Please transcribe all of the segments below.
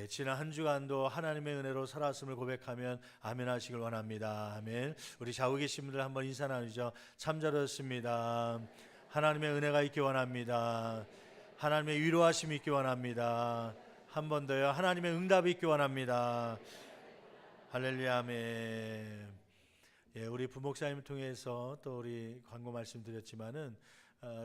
지난 한 주간도 하나님의 은혜로 살았음을 고백하면 아멘 하시길 원합니다. 아멘. 우리 좌우에 계신 분들 한번 인사 나누죠. 참 잘하셨습니다. 하나님의 은혜가 있기 원합니다. 하나님의 위로하심이 있기 원합니다. 한 번 더요. 하나님의 응답이 있기 원합니다. 할렐루야. 아멘. 우리 부목사님 통해서 또 우리 광고 말씀드렸지만은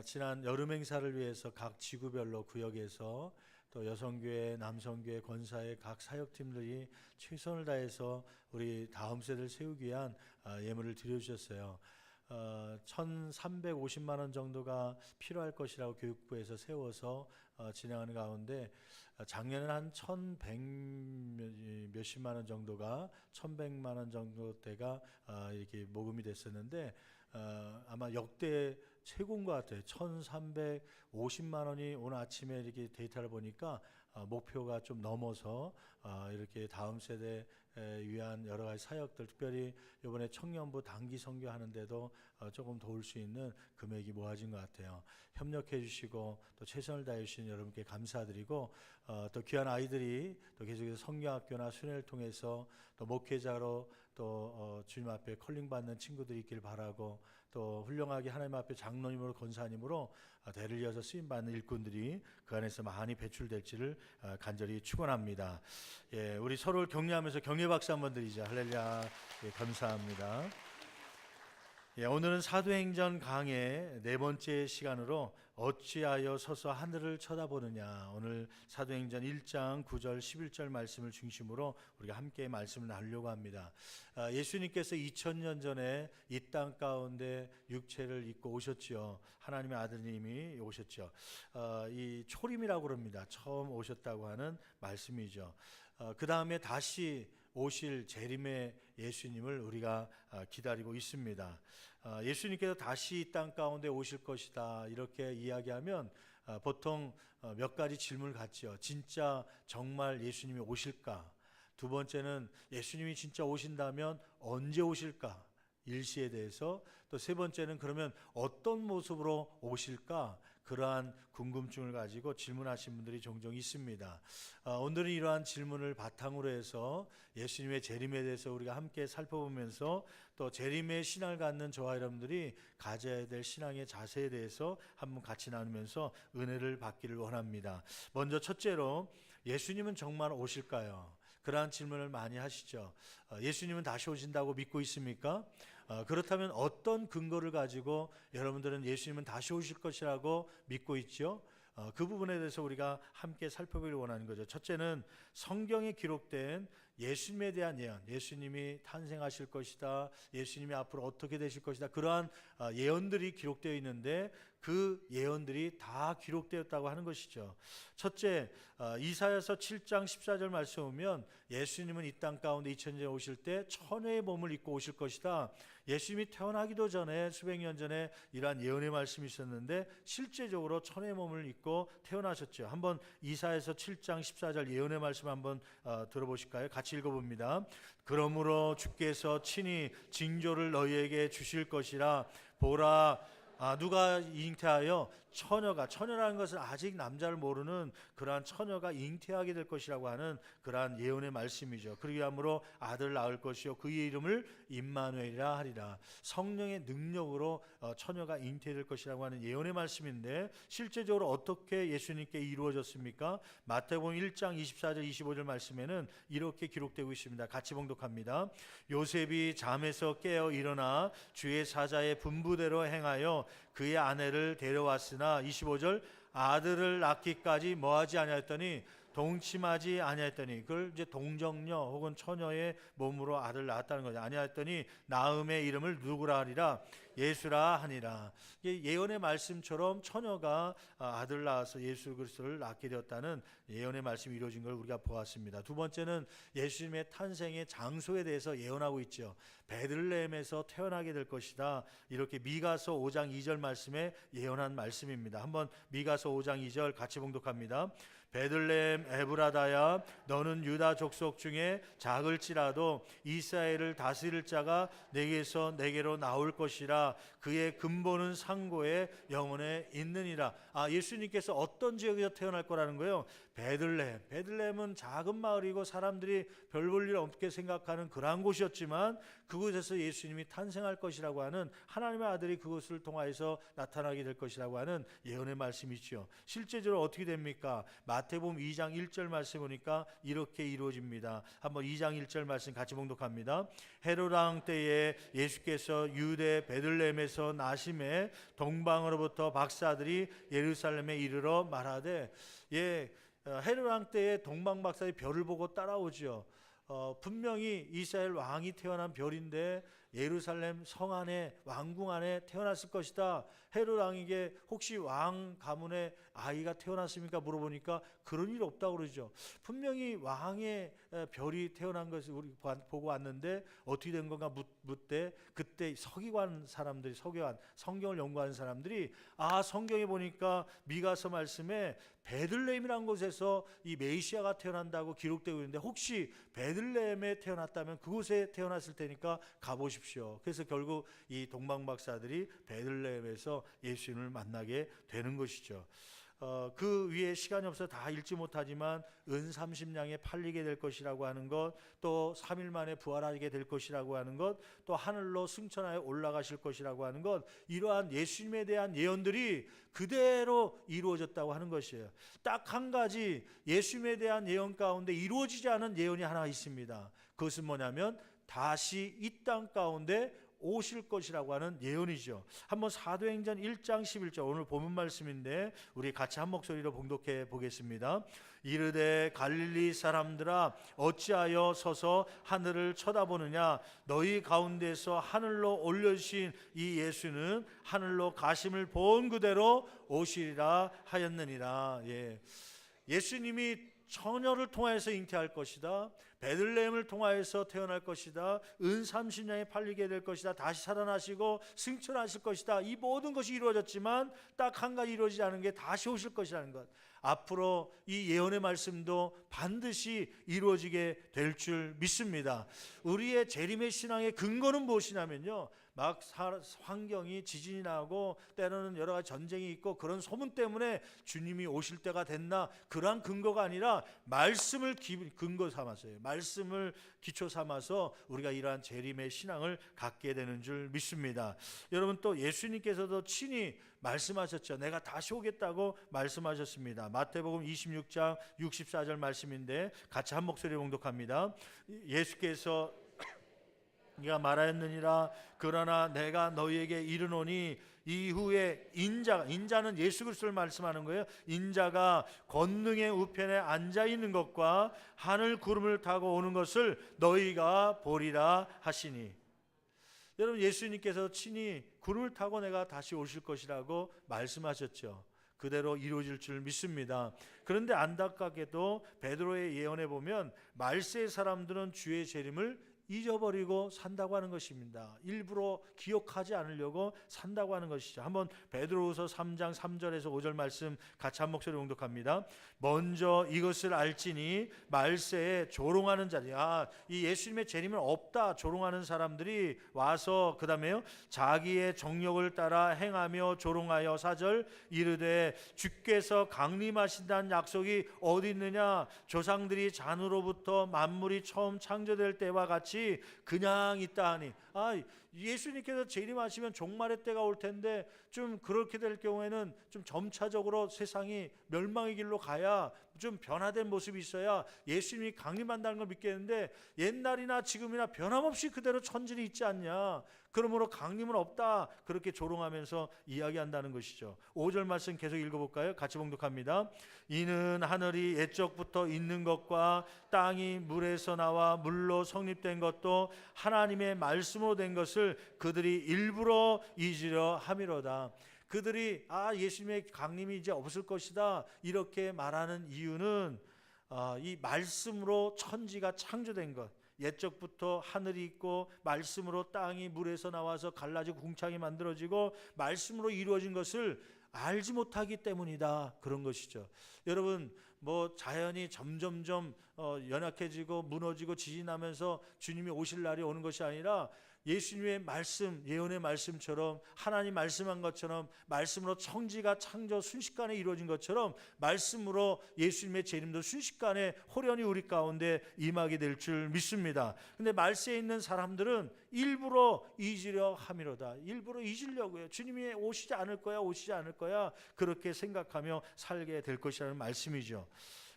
지난 여름 행사를 위해서 각 지구별로 구역에서 또 여성교회, 남성교회, 권사의 각 사역팀들이 최선을 다해서 우리 다음 세대를 세우기 위한 예물을 드려주셨어요. 1,350만 원 정도가 필요할 것이라고 교육부에서 세워서 진행하는 가운데 작년에는 한 1,100 몇십만 원 정도가 1,100만 원 정도대가 이렇게 모금이 됐었는데 아마 역대 최고인 것 같아요. 1,350만 원이 오늘 아침에 이렇게 데이터를 보니까 목표가 좀 넘어서 이렇게 다음 세대 위한 여러 가지 사역들, 특별히 이번에 청년부 단기 선교하는데도 조금 도울 수 있는 금액이 모아진 것 같아요. 협력해 주시고 또 최선을 다해 주신 여러분께 감사드리고 또 귀한 아이들이 또 계속해서 성경학교나 수련을 통해서 또 목회자로 또 주님 앞에 컬링 받는 친구들이 있길 바라고 또 훌륭하게 하나님 앞에 장로님으로 권사님으로 대를 이어서 쓰임받는 일꾼들이 그 안에서 많이 배출될지를 간절히 축원합니다. 우리 서로를 격려하면서 격려 박수 한번 드리자. 할렐루야. 감사합니다. 오늘은 사도행전 강의 네 번째 시간으로 어찌하여 서서 하늘을 쳐다보느냐, 오늘 사도행전 1장 9절 11절 말씀을 중심으로 우리가 함께 말씀을 나누려고 합니다. 예수님께서 2000년 전에 이 땅 가운데 육체를 입고 오셨죠. 하나님의 아드님이 오셨죠. 이 초림이라고 그럽니다. 처음 오셨다고 하는 말씀이죠. 그 다음에 다시 오실 재림의 예수님을 우리가 기다리고 있습니다. 예수님께서 다시 이 땅 가운데 오실 것이다 이렇게 이야기하면 보통 몇 가지 질문을 갖죠. 진짜 정말 예수님이 오실까? 두 번째는 예수님이 진짜 오신다면 언제 오실까? 일시에 대해서. 또 세 번째는 그러면 어떤 모습으로 오실까? 그러한 궁금증을 가지고 질문하신 분들이 종종 있습니다. 오늘은 이러한 질문을 바탕으로 해서 예수님의 재림에 대해서 우리가 함께 살펴보면서 또 재림의 신앙을 갖는 저와 여러분들이 가져야 될 신앙의 자세에 대해서 한번 같이 나누면서 은혜를 받기를 원합니다. 먼저 첫째로, 예수님은 정말 오실까요? 그러한 질문을 많이 하시죠. 예수님은 다시 오신다고 믿고 있습니까? 그렇다면 어떤 근거를 가지고 여러분들은 예수님은 다시 오실 것이라고 믿고 있죠? 그 부분에 대해서 우리가 함께 살펴보기를 원하는 거죠. 첫째는 성경에 기록된 예수님에 대한 예언, 예수님이 탄생하실 것이다, 예수님이 앞으로 어떻게 되실 것이다, 그러한 예언들이 기록되어 있는데 그 예언들이 다 기록되었다고 하는 것이죠. 첫째, 이사야서 7장 14절 말씀 보면 예수님은 이 땅 가운데 2000년에 오실 때 천의 몸을 입고 오실 것이다. 예수님이 태어나기도 전에 수백 년 전에 이러한 예언의 말씀이 있었는데 실제적으로 천의 몸을 입고 태어나셨죠. 한번 이사야서 7장 14절 예언의 말씀 한번 들어보실까요? 같이 읽어봅니다. 그러므로 주께서 친히 징조를 너희에게 주실 것이라. 보라, 누가 잉태하여 처녀라는 것은 아직 남자를 모르는 그러한 처녀가 잉태하게 될 것이라고 하는 그러한 예언의 말씀이죠. 그리함으로 아들을 낳을 것이요 그의 이름을 임마누엘이라 하리라. 성령의 능력으로 처녀가 잉태될 것이라고 하는 예언의 말씀인데 실제적으로 어떻게 예수님께 이루어졌습니까? 마태복음 1장 24절 25절 말씀에는 이렇게 기록되고 있습니다. 같이 봉독합니다. 요셉이 잠에서 깨어 일어나 주의 사자의 분부대로 행하여 그의 아내를 데려왔으나 25절 아들을 낳기까지 뭐하지 아니하였더니 동침하지 아니하였더니, 그걸 이제 동정녀 혹은 처녀의 몸으로 아들을 낳았다는 거죠. 아니하였더니 나음의 이름을 누구라 하리라? 예수라 하니라. 예언의 말씀처럼 처녀가 아들을 낳아서 예수 그리스도를 낳게 되었다는 예언의 말씀이 이루어진 걸 우리가 보았습니다. 두 번째는 예수님의 탄생의 장소에 대해서 예언하고 있죠. 베들레헴에서 태어나게 될 것이다. 이렇게 미가서 5장 2절 말씀에 예언한 말씀입니다. 한번 미가서 5장 2절 같이 봉독합니다. 베들레헴 에브라다야, 너는 유다 족속 중에 작을지라도 이스라엘을 다스릴 자가 내게서 내게로 나올 것이라. 그의 근본은 상고의 영혼에 있느니라. 예수님께서 어떤 지역에서 태어날 거라는 거예요? 베들레헴은 작은 마을이고 사람들이 별 볼 일 없게 생각하는 그러한 곳이었지만 그곳에서 예수님이 탄생할 것이라고 하는 하나님의 아들이 그것을 통하여서 나타나게 될 것이라고 하는 예언의 말씀이죠. 실제적으로 어떻게 됩니까? 마태복음 2장 1절 말씀 보니까 이렇게 이루어집니다. 한번 2장 1절 말씀 같이 봉독합니다. 헤롯 왕 때에 예수께서 유대 베들레헴에서 나심에 동방으로부터 박사들이 예루살렘에 이르러 말하되, 헤롯 왕 때에 동방 박사들이 별을 보고 따라오죠. 분명히 이스라엘 왕이 태어난 별인데 예루살렘 성 안에 왕궁 안에 태어났을 것이다. 헤롯 왕에게 혹시 왕 가문에 아이가 태어났습니까? 물어보니까 그런 일 없다고 그러죠. 분명히 왕의 별이 태어난 것을 우리 보고 왔는데 어떻게 된 건가 묻되, 그때 서기관 사람들이, 성경을 연구하는 사람들이 성경에 보니까 미가서 말씀에 베들레헴이라는 곳에서 이 메시아가 태어난다고 기록되고 있는데 혹시 베들레헴에 태어났다면 그곳에 태어났을 테니까 가보십시오. 그래서 결국 이 동방 박사들이 베들레헴에서 예수님을 만나게 되는 것이죠. 그 위에 시간이 없어 다 읽지 못하지만 은 30냥에 팔리게 될 것이라고 하는 것, 또 3일 만에 부활하게 될 것이라고 하는 것, 또 하늘로 승천하여 올라가실 것이라고 하는 것, 이러한 예수님에 대한 예언들이 그대로 이루어졌다고 하는 것이에요. 딱 한 가지 예수님에 대한 예언 가운데 이루어지지 않은 예언이 하나 있습니다. 그것은 뭐냐면 다시 이 땅 가운데 오실 것이라고 하는 예언이죠. 한번 사도행전 1장 11절 오늘 본문 말씀인데 우리 같이 한 목소리로 봉독해 보겠습니다. 이르되 갈릴리 사람들아 어찌하여 서서 하늘을 쳐다보느냐, 너희 가운데서 하늘로 올려주신 이 예수는 하늘로 가심을 본 그대로 오시리라 하였느니라. 예수님이 처녀를 통하여서 잉태할 것이다. 베들레헴을 통하여서 태어날 것이다. 은 30냥에 팔리게 될 것이다. 다시 살아나시고 승천하실 것이다. 이 모든 것이 이루어졌지만 딱 한 가지 이루어지지 않은 게 다시 오실 것이라는 것. 앞으로 이 예언의 말씀도 반드시 이루어지게 될 줄 믿습니다. 우리의 재림의 신앙의 근거는 무엇이냐면요, 막 환경이 지진이 나고 때로는 여러 가지 전쟁이 있고 그런 소문 때문에 주님이 오실 때가 됐나, 그러한 근거가 아니라 말씀을 근거 삼아서요, 말씀을 기초 삼아서 우리가 이러한 재림의 신앙을 갖게 되는 줄 믿습니다. 여러분, 또 예수님께서도 친히 말씀하셨죠. 내가 다시 오겠다고 말씀하셨습니다. 마태복음 26장 64절 말씀인데 같이 한 목소리 봉독합니다. 예수께서 네가 말하였느니라. 그러나 내가 너희에게 이르노니 이후에 인자는 예수 그리스도를 말씀하는 거예요. 인자가 권능의 우편에 앉아 있는 것과 하늘 구름을 타고 오는 것을 너희가 보리라 하시니. 여러분, 예수님께서 친히 구름을 타고 내가 다시 오실 것이라고 말씀하셨죠. 그대로 이루어질 줄 믿습니다. 그런데 안타깝게도 베드로의 예언에 보면 말세의 사람들은 주의 재림을 잊어버리고 산다고 하는 것입니다. 일부러 기억하지 않으려고 산다고 하는 것이죠. 한번 베드로후서 3장 3절에서 5절 말씀 같이 한 목소리 봉독합니다. 먼저 이것을 알지니 말세에 조롱하는 자들이, 이 예수님의 재림은 없다 조롱하는 사람들이 와서 그 다음에요, 자기의 정욕을 따라 행하며 조롱하여 4절 이르되 주께서 강림하신다는 약속이 어디 있느냐, 조상들이 잔으로부터 만물이 처음 창조될 때와 같이 그냥 있다 하니. 예수님께서 재림하시면 종말의 때가 올 텐데 좀 그렇게 될 경우에는 좀 점차적으로 세상이 멸망의 길로 가야 좀 변화된 모습이 있어야 예수님이 강림한다는 걸 믿겠는데, 옛날이나 지금이나 변함없이 그대로 천질이 있지 않냐, 그러므로 강림은 없다, 그렇게 조롱하면서 이야기한다는 것이죠. 5절 말씀 계속 읽어볼까요? 같이 봉독합니다. 이는 하늘이 옛적부터 있는 것과 땅이 물에서 나와 물로 성립된 것도 하나님의 말씀으로 된 것을 그들이 일부러 잊으려 함이로다. 그들이 예수님의 강림이 이제 없을 것이다 이렇게 말하는 이유는 이 말씀으로 천지가 창조된 것, 옛적부터 하늘이 있고 말씀으로 땅이 물에서 나와서 갈라지고 궁창이 만들어지고 말씀으로 이루어진 것을 알지 못하기 때문이다, 그런 것이죠. 여러분, 자연이 점점점 연약해지고 무너지고 지진하면서 주님이 오실 날이 오는 것이 아니라 예수님의 말씀, 예언의 말씀처럼 하나님 말씀한 것처럼 말씀으로 청지가 창조 순식간에 이루어진 것처럼 말씀으로 예수님의 재림도 순식간에 호련히 우리 가운데 임하게 될 줄 믿습니다. 근데 말세에 있는 사람들은 일부러 잊으려 함이로다. 일부러 잊으려고요. 주님이 오시지 않을 거야, 오시지 않을 거야, 그렇게 생각하며 살게 될 것이라는 말씀이죠.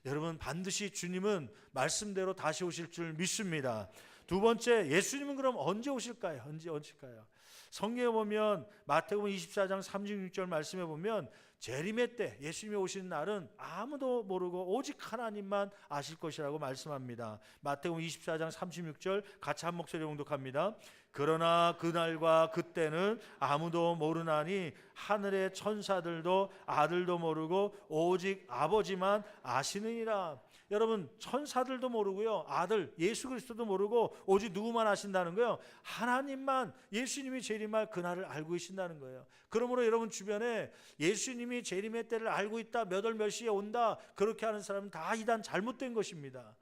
여러분, 반드시 주님은 말씀대로 다시 오실 줄 믿습니다. 두 번째, 예수님은 그럼 언제 오실까요? 언제 오실까요? 성경에 보면 마태복음 24장 36절 말씀에 보면 재림의 때, 예수님이 오시는 날은 아무도 모르고 오직 하나님만 아실 것이라고 말씀합니다. 마태복음 24장 36절 같이 한 목소리 봉독합니다. 그러나 그날과 그때는 아무도 모르나니 하늘의 천사들도 아들도 모르고 오직 아버지만 아시느니라. 여러분, 천사들도 모르고요, 아들 예수 그리스도도 모르고 오직 누구만 아신다는 거예요? 하나님만, 예수님이 재림할 그날을 알고 계신다는 거예요. 그러므로 여러분 주변에 예수님이 재림의 때를 알고 있다, 몇 월 몇 시에 온다, 그렇게 하는 사람은 다 이단 잘못된 것입니다.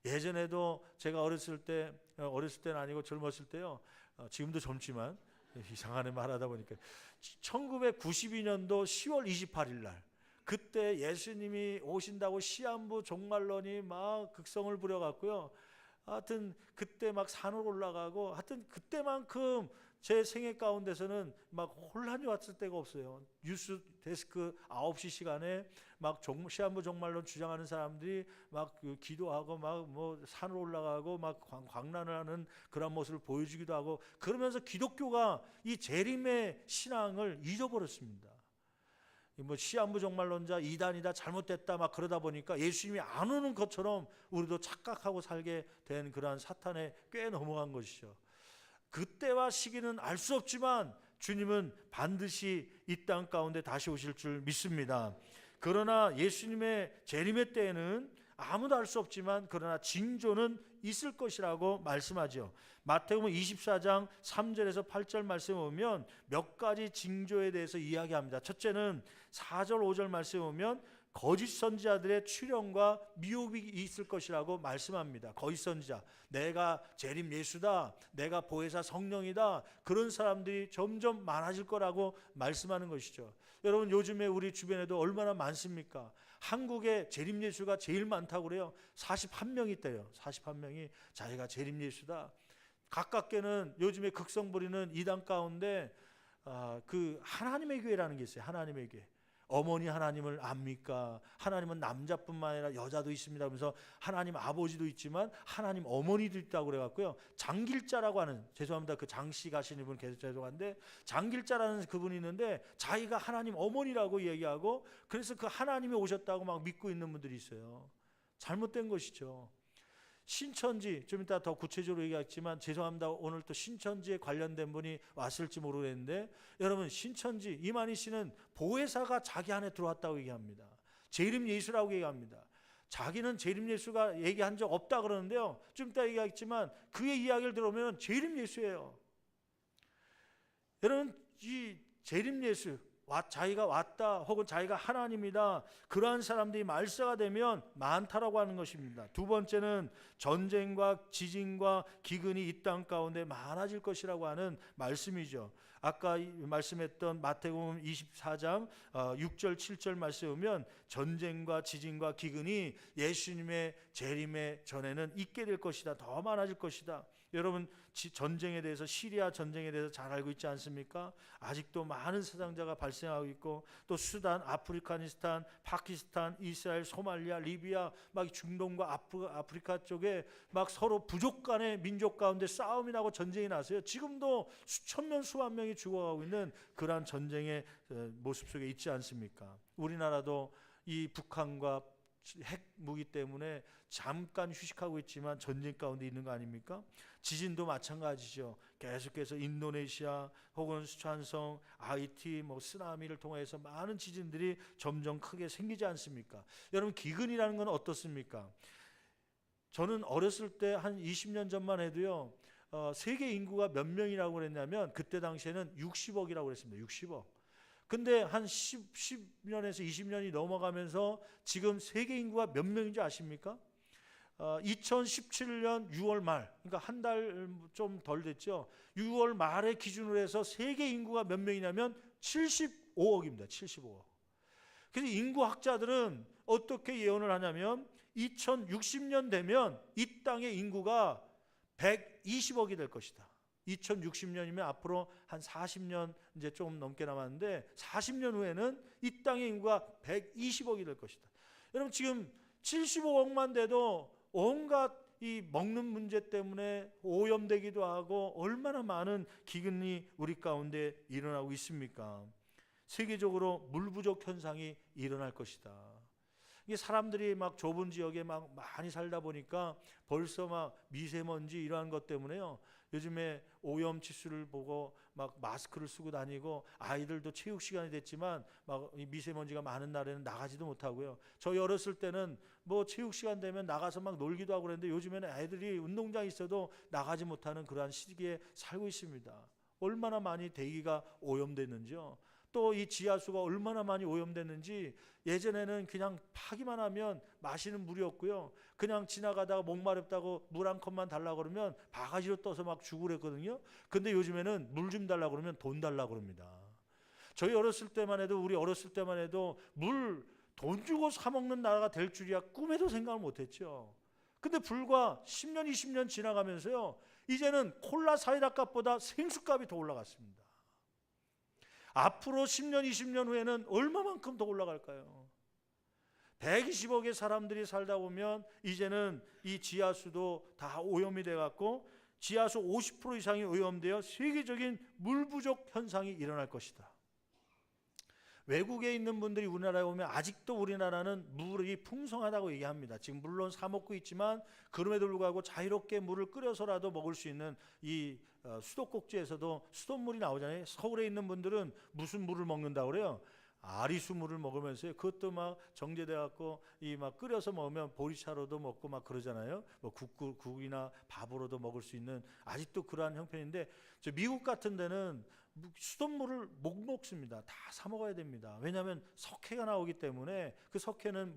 예전에도 제가 어렸을 때는 아니고 젊었을 때요, 지금도 젊지만 이상하네 말하다 보니까 1992년도 10월 28일 날, 그때 예수님이 오신다고 시한부 종말론이 막 극성을 부려갖고요, 하여튼 그때 막 산으로 올라가고, 하여튼 그때만큼 제 생애 가운데서는 막 혼란이 왔을 때가 없어요. 뉴스 데스크 9시 시간에 막 시한부 종말론 주장하는 사람들이 막 기도하고 막 뭐 산으로 올라가고 막 광란을 하는 그런 모습을 보여주기도 하고, 그러면서 기독교가 이 재림의 신앙을 잊어버렸습니다. 뭐 시한부 종말론자 이단이다, 잘못됐다 막 그러다 보니까 예수님이 안 오는 것처럼 우리도 착각하고 살게 된 그러한 사탄에 꽤 넘어간 것이죠. 그때와 시기는 알 수 없지만 주님은 반드시 이 땅 가운데 다시 오실 줄 믿습니다. 그러나 예수님의 재림의 때에는 아무도 알 수 없지만 그러나 징조는 있을 것이라고 말씀하죠. 마태복음 24장 3절에서 8절 말씀에 보면 몇 가지 징조에 대해서 이야기합니다. 첫째는 4절 5절 말씀에 보면 거짓 선지자들의 출현과 미혹이 있을 것이라고 말씀합니다. 거짓 선지자, 내가 재림 예수다, 내가 보혜사 성령이다, 그런 사람들이 점점 많아질 거라고 말씀하는 것이죠. 여러분, 요즘에 우리 주변에도 얼마나 많습니까? 한국에 재림 예수가 제일 많다고 그래요. 41명이 있대요. 41명이 자기가 재림 예수다. 가깝게는 요즘에 극성 부리는 이단 가운데 그 하나님의 교회라는 게 있어요. 하나님의 교회. 어머니 하나님을 압니까? 하나님은 남자뿐만 아니라 여자도 있습니다. 그러면서 하나님 아버지도 있지만 하나님 어머니도 있다고 그래갖고요, 장길자라고 하는, 죄송합니다, 그 장씨 가시는 분 계속 죄송한데, 장길자라는 그분이 있는데 자기가 하나님 어머니라고 얘기하고, 그래서 그 하나님이 오셨다고 막 믿고 있는 분들이 있어요. 잘못된 것이죠. 신천지, 좀 이따 더 구체적으로 얘기하겠지만 죄송합니다, 오늘 또 신천지에 관련된 분이 왔을지 모르겠는데, 여러분, 신천지 이만희 씨는 보혜사가 자기 안에 들어왔다고 얘기합니다. 재림 예수라고 얘기합니다. 자기는 재림 예수가 얘기한 적 없다 그러는데요, 좀 이따 얘기하겠지만 그의 이야기를 들어보면 재림 예수예요. 여러분, 이 재림 예수, 자기가 왔다 혹은 자기가 하나님이다, 그러한 사람들이 말세가 되면 많다라고 하는 것입니다. 두 번째는 전쟁과 지진과 기근이 이 땅 가운데 많아질 것이라고 하는 말씀이죠. 아까 말씀했던 마태복음 24장 6절 7절 말씀에 보면 전쟁과 지진과 기근이 예수님의 재림의 전에는 있게 될 것이다, 더 많아질 것이다. 여러분, 전쟁에 대해서, 시리아 전쟁에 대해서 잘 알고 있지 않습니까? 아직도 많은 사상자가 발생하고 있고, 또 수단, 아프리카니스탄, 파키스탄, 이스라엘, 소말리아, 리비아, 막 중동과 아프리카 쪽에 막 서로 부족 간의 민족 가운데 싸움이 나고 전쟁이 나서요. 지금도 수천 명, 수만 명이 죽어가고 있는 그러한 전쟁의 모습 속에 있지 않습니까? 우리나라도 이 북한과 핵 무기 때문에 잠깐 휴식하고 있지만 전쟁 가운데 있는 거 아닙니까? 지진도 마찬가지죠. 계속해서 인도네시아 혹은 수촨성, 하이티, 쓰나미를 통해서 많은 지진들이 점점 크게 생기지 않습니까? 여러분, 기근이라는 건 어떻습니까? 저는 어렸을 때 한 20년 전만 해도요, 세계 인구가 몇 명이라고 그랬냐면 그때 당시에는 60억이라고 그랬습니다. 60억. 근데 한 10년에서 20년이 넘어가면서 지금 세계 인구가 몇 명인지 아십니까? 2017년 6월 말, 그러니까 한 달 좀 덜 됐죠. 6월 말에 기준으로 해서 세계 인구가 몇 명이냐면 75억입니다. 75억. 그래서 인구학자들은 어떻게 예언을 하냐면 2060년 되면 이 땅의 인구가 120억이 될 것이다. 2060년이면 앞으로 한 40년 이제 조금 넘게 남았는데 40년 후에는 이 땅의 인구가 120억이 될 것이다. 여러분 지금 75억만 돼도 온갖 이 먹는 문제 때문에 오염되기도 하고 얼마나 많은 기근이 우리 가운데 일어나고 있습니까? 세계적으로 물 부족 현상이 일어날 것이다. 이게 사람들이 막 좁은 지역에 막 많이 살다 보니까 벌써 막 미세먼지 이러한 것 때문에요. 요즘에 오염 지수를 보고 막 마스크를 쓰고 다니고 아이들도 체육 시간이 됐지만 막 미세먼지가 많은 날에는 나가지도 못하고요. 저희 어렸을 때는 뭐 체육 시간 되면 나가서 막 놀기도 하고 그랬는데 요즘에는 애들이 운동장 있어도 나가지 못하는 그러한 시기에 살고 있습니다. 얼마나 많이 대기가 오염됐는지요. 또 이 지하수가 얼마나 많이 오염됐는지 예전에는 그냥 파기만 하면 마시는 물이었고요. 그냥 지나가다가 목마르다고 물 한 컵만 달라고 그러면 바가지로 떠서 막 주고 그랬거든요. 근데 요즘에는 물 좀 달라고 그러면 돈 달라고 그럽니다. 저희 어렸을 때만 해도 우리 어렸을 때만 해도 물 돈 주고 사 먹는 나라가 될 줄이야 꿈에도 생각을 못 했죠. 근데 불과 10년 20년 지나가면서요. 이제는 콜라 사이다 값보다 생수값이 더 올라갔습니다. 앞으로 10년 20년 후에는 얼마만큼 더 올라갈까요? 120억의 사람들이 살다 보면 이제는 이 지하수도 다 오염이 돼 갖고 지하수 50% 이상이 오염되어 세계적인 물 부족 현상이 일어날 것이다. 외국에 있는 분들이 우리나라에 오면 아직도 우리나라는 물이 풍성하다고 얘기합니다. 지금 물론 사 먹고 있지만 그럼에도 불구하고 자유롭게 물을 끓여서라도 먹을 수 있는 이 수도꼭지에서도 수돗물이 나오잖아요. 서울에 있는 분들은 무슨 물을 먹는다고 그래요? 아리수 물을 먹으면서요. 그것도 막 정제돼 갖고 이 막 끓여서 먹으면 보리차로도 먹고 막 그러잖아요. 뭐 국이나 밥으로도 먹을 수 있는 아직도 그러한 형편인데 저 미국 같은 데는 수돗물을 못 먹습니다. 다 사 먹어야 됩니다. 왜냐하면 석회가 나오기 때문에 그 석회는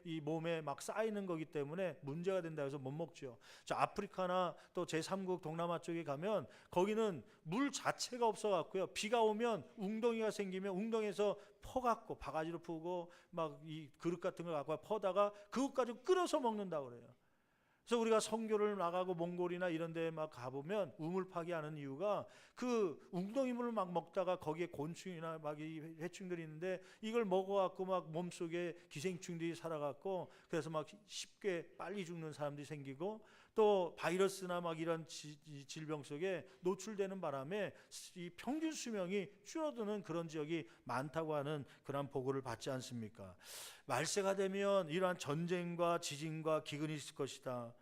이 몸에 막 쌓이는 거기 때문에 문제가 된다 해서 못 먹죠. 저 아프리카나 또 제3국 동남아 쪽에 가면 거기는 물 자체가 없어 갖고요. 비가 오면 웅덩이가 생기면 웅덩이에서 퍼갖고 바가지로 푸고 막 이 그릇 같은 걸 갖고 퍼다가 그것 가지고 끓여서 먹는다고 그래요. 그래서 우리가 선교를 나가고 몽골이나 이런 데 막 가보면 우물 파기하는 이유가 그 웅덩이 물을 막 먹다가 거기에 곤충이나 막 이 해충들이 있는데 이걸 먹어갖고 막 몸속에 기생충들이 살아갖고 그래서 막 쉽게 빨리 죽는 사람들이 생기고 또 바이러스나 막 이런 질병 속에 노출되는 바람에 이 평균 수명이 줄어드는 그런 지역이 많다고 하는 그런 보고를 받지 않습니까? 말세가 되면 이러한 전쟁과 지진과 기근이 있을 것이다.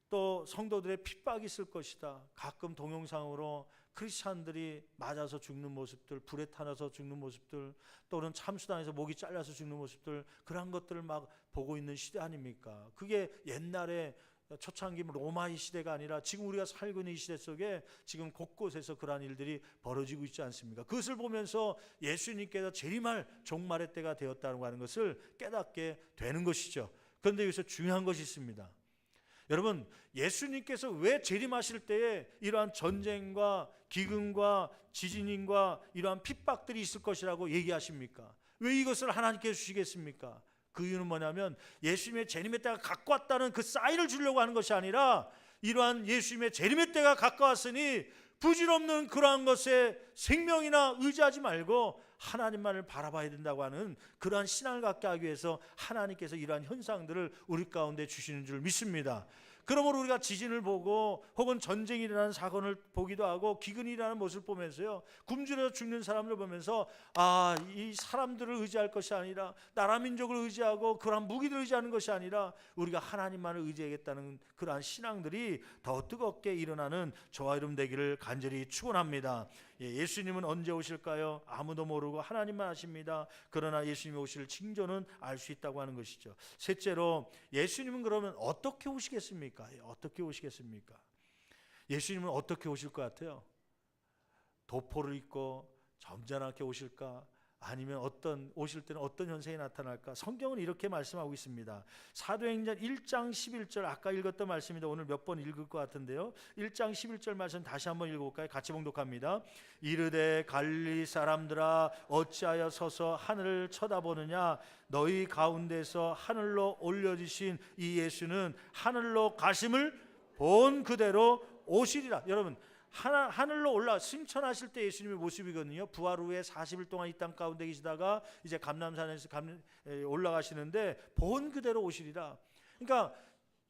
또 성도들의 핍박이 있을 것이다. 가끔 동영상으로 크리스찬들이 맞아서 죽는 모습들, 불에 타서 죽는 모습들, 또는 참수단에서 목이 잘려서 죽는 모습들, 그런 것들을 막 보고 있는 시대 아닙니까? 그게 옛날에 초창기 로마의 시대가 아니라 지금 우리가 살고 있는 이 시대 속에 지금 곳곳에서 그러한 일들이 벌어지고 있지 않습니까? 그것을 보면서 예수님께서 재림할 종말의 때가 되었다는 하는 것을 깨닫게 되는 것이죠. 그런데 여기서 중요한 것이 있습니다. 여러분, 예수님께서 왜 재림하실 때에 이러한 전쟁과 기근과 지진과 이러한 핍박들이 있을 것이라고 얘기하십니까? 왜 이것을 하나님께 주시겠습니까? 그 이유는 뭐냐면 예수님의 재림의 때가 가까웠다는 그 사인을 주려고 하는 것이 아니라 이러한 예수님의 재림의 때가 가까웠으니 부질없는 그러한 것에 생명이나 의지하지 말고 하나님만을 바라봐야 된다고 하는 그러한 신앙을 갖게 하기 위해서 하나님께서 이러한 현상들을 우리 가운데 주시는 줄 믿습니다. 그러므로 우리가 지진을 보고 혹은 전쟁이 일어나는 사건을 보기도 하고 기근이 일어나는 모습을 보면서요, 굶주려 죽는 사람들 보면서 이 사람들을 의지할 것이 아니라 나라 민족을 의지하고 그러한 무기들을 의지하는 것이 아니라 우리가 하나님만을 의지하겠다는 그러한 신앙들이 더 뜨겁게 일어나는 저와 여러분 되기를 간절히 축원합니다. 예수님은 언제 오실까요? 아무도 모르고 하나님만 아십니다. 그러나 예수님이 오실 징조는 알 수 있다고 하는 것이죠. 셋째로 예수님은 그러면 어떻게 오시겠습니까? 어떻게 오시겠습니까? 예수님은 어떻게 오실 것 같아요? 도포를 입고 점잖게 오실까? 아니면 오실 때는 어떤 현상이 나타날까? 성경은 이렇게 말씀하고 있습니다. 사도행전 1장 11절, 아까 읽었던 말씀인데 오늘 몇 번 읽을 것 같은데요. 1장 11절 말씀 다시 한번 읽어볼까요? 같이 봉독합니다. 이르되 갈릴리 사람들아 어찌하여 서서 하늘을 쳐다보느냐? 너희 가운데서 하늘로 올려주신 이 예수는 하늘로 가심을 본 그대로 오시리라. 여러분, 하늘로 승천하실 때 예수님의 모습이거든요. 부활 후에 40일 동안 이 땅 가운데 계시다가 이제 감람산에서 올라가시는데 본 그대로 오시리라. 그러니까